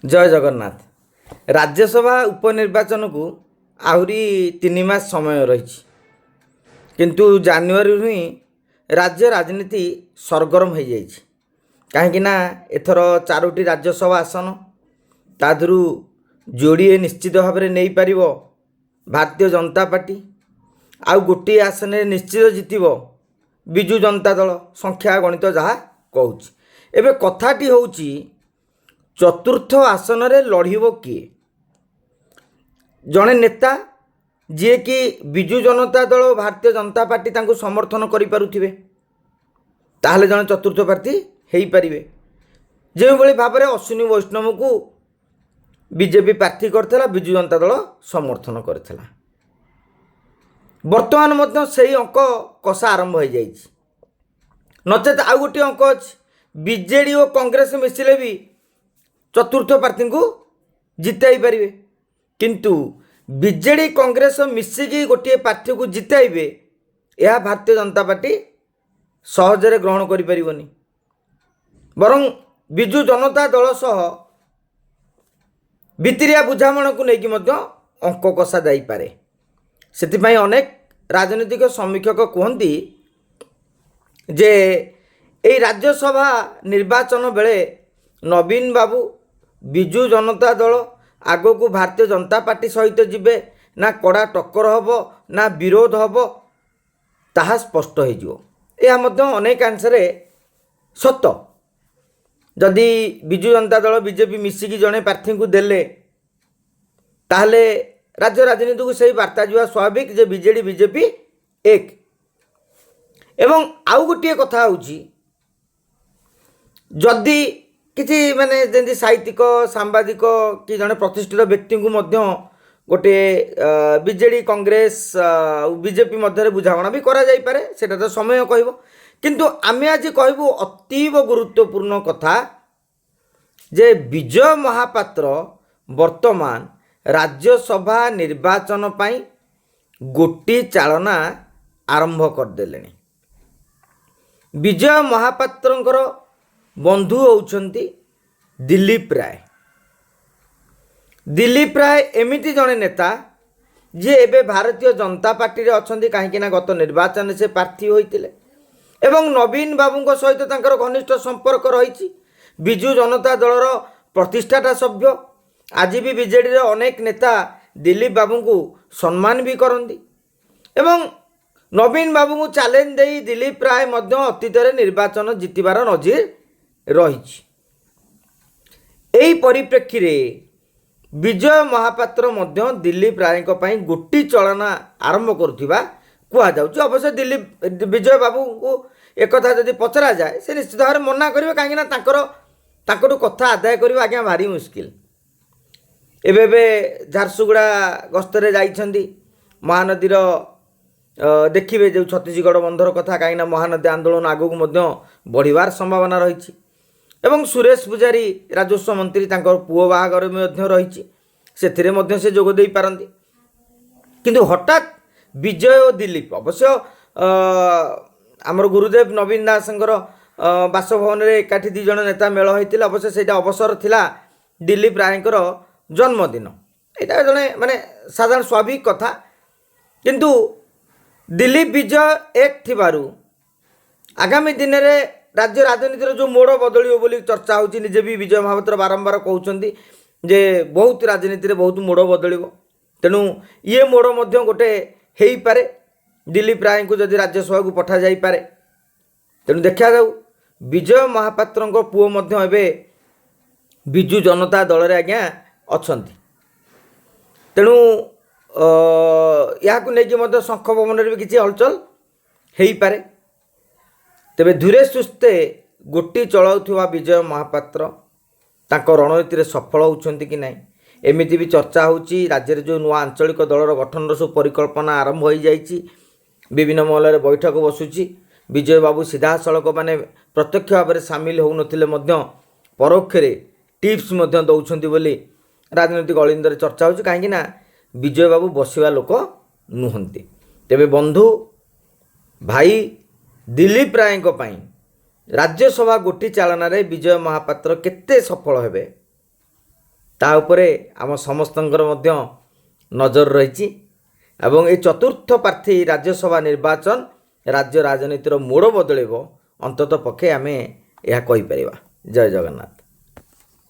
जय जगन्नाथ। राज्यसभा उपनिर्वाचन को आहरी 3 मास समय रही, किंतु जानुआरी ही राज्य राजनीति सरगरम हो जाए। कहीं एथर 4टी राज्यसभा आसन तादू जोड़े निश्चित भाव में नहीं पार भारतीय जनता पार्टी, आउ गोटे आसन निश्चित जितब विजु जनता दल संख्या गणित जहाँ कहूँ। एवं कथाटी हूँ चतुर्थ आसन रे लड़ब किए जड़े नेता जी कि विजु जनता दल और भारतीय जनता पार्टी तांको समर्थन करें ताहले जड़े चतुर्थ प्रार्थी हो पारे। जो भाव में अश्विनी वैष्णव को बीजेपी प्रार्थी करथिला, विजु जनता दल समर्थन करथिला। वर्तमान से ही अंक कषा आरंभ हो जाए। नचेत आउ गोटे अंक अच्छे बीजेडी और कांग्रेस मिसिले भी चतुर्थ प्रार्थी को जिताई पारे, किंतु बीजेडी कांग्रेस मिसिकी गोटे प्रार्थी को जिताइबे यह भारतीय जनता पार्टी सहजरे ग्रहण करें। बरं विजु जनता दल सह भितरिया बुझामण को लेकिन अंक कषा जापे। से अनेक राजनीतिक समीक्षक कहते जे यही राज्यसभा निर्वाचन बेले नवीन बाबू विजु जनता दल आग को भारतीय जनता पार्टी सहित जीवे ना कड़ा टक्कर हम ना विरोध हम ताहा स्पष्ट हो अनेक अंशरे सत। जदि विजु जनता दल बीजेपी मिसिकी जड़े प्रार्थी को देले ताहले राज्य राजनीति को सही वार्ता जावा स्वाभाविक जे बीजेडी बीजेपी एक। एवं आउ गोटे कथा होची जदि किसी माने जमी साहित्यिक सांबादिक कि जड़े प्रतिष्ठित व्यक्ति को गोटे बीजेडी कांग्रेस बीजेपी मध्य बुझाणा भी करा जाई पारे, सेटा तो समय कहब। किंतु आमे आज कहबू अतीव गुरुत्वपूर्ण कथा जे विजय महापात्र वर्तमान राज्यसभा निर्वाचन पाई गोटी चालना आरंभ करदेले। विजय महापात्रंकर बंधु होउछंती दिलीप राय। दिलीप राय एमिति जड़े नेता जे एबे भारतीय जनता पार्टी रे अछंती, कहीं गत निर्वाचन से प्रार्थी होइतिले एवं नवीन बाबू सहित तांकर घनिष्ठ संपर्क रही। विजु जनता दलर प्रतिष्ठाता सभ्य आज भी बीजेडी रे अनेक नेता दिलीप बाबू को सम्मान भी करती एवं नवीन बाबू को चैलेंज दे दिलीप राय अतीत में निर्वाचन जितबार नजीर रही। यही परिप्रेक्षी रे विजय महापात्र दिलीप राय गोटी चलना आरंभ करुवा कहुच्छे। अवश्य दिलीप विजय बाबू को एक जदि पचरा जाए से निश्चित भाव में मना करेंगे, कहीं कथा आदाय करवा आज्ञा भारी मुस्किल। एबे झारसुगुड़ा गस्तरे जाइछंदी महानदीर देखिए जो छत्तीसगढ़ बंधर कथा, कहीं महानदी आंदोलन आगक बढ़िबार संभावना रही। एवं सुरेश पुजारी राजस्व मंत्री तांकर पुओ बाहागर रही से जोग दे पारंती। किंतु हठात विजय और दिलीप अवश्य आमर गुरुदेव नवीन दासंकर बासभवन में एकाठी 2 जण नेता मेल होता। अवश्य से अवसर थिला दिलीप रायकर जन्मदिन, यहाँ जड़े माने साधारण स्वाभाविक कथा। किंतु दिलीप विजय एक थिबारु आगामी दिन में राज्य राजनीतिर जो मोड़ बदलियो बोली चर्चा होची। निजे भी विजय महापात्र बारंबार कहउछंती जे बहुत राजनीति रे बहुत मोड़ बदलियो, तेणु ये मोड़ मध्य गोटे हेई पारे। दिलीप राय को जदि राज्यसभा को पठा जाई पारे, तेणु देखा जाऊ विजय महापात्र पुओ मध्य एबे विजु जनता दल रे आज्ञा अछंती। तेणु या नहीं शंख भवन भी किसी हलचल हो पारे। तेबे धीरे सुस्थे गोटी चलाउथुवा विजय महापात्र तांको रणनीति रे सफल होउछंती कि नहीं एमिति भी चर्चा होची। राज्य जो नुआ आंचलिक दलर गठन सब परिकल्पना आरंभ हो जाइछि, विभिन्न महल में बैठक बसुची। विजय बाबू सीधा सड़क माने प्रत्यक्ष भाव में सामिल होउनथिले मध्य परोक्ष टिप्स दौरान बोली राजनीतिक अलिंदर चर्चा होची। कहीं विजय बाबू बसवा लोक नुहंती। तेबे बंधु भाई दिलीप राय राज्यसभा गोटी चालना रे विजय महापात्र केते सफल हेबे ତା ଉପରେ ଆମ ସମସ୍ତଙ୍କର ମଧ୍ୟ ନଜର ରହିଛି ଏବଂ এই ଚତୁର୍ଥ ପ୍ରାର୍ଥୀ ରାଜ୍ୟସଭା ନିର୍ବାଚନ ରାଜ୍ୟ ରାଜନୀତିର ମୋଡ଼ ବଦଳେଇବ ଅନ୍ତତଃ ପକ୍ଷେ ଆମେ ଏହା କହିପାରିବା। ଜୟ ଜଗନ୍ନାଥ।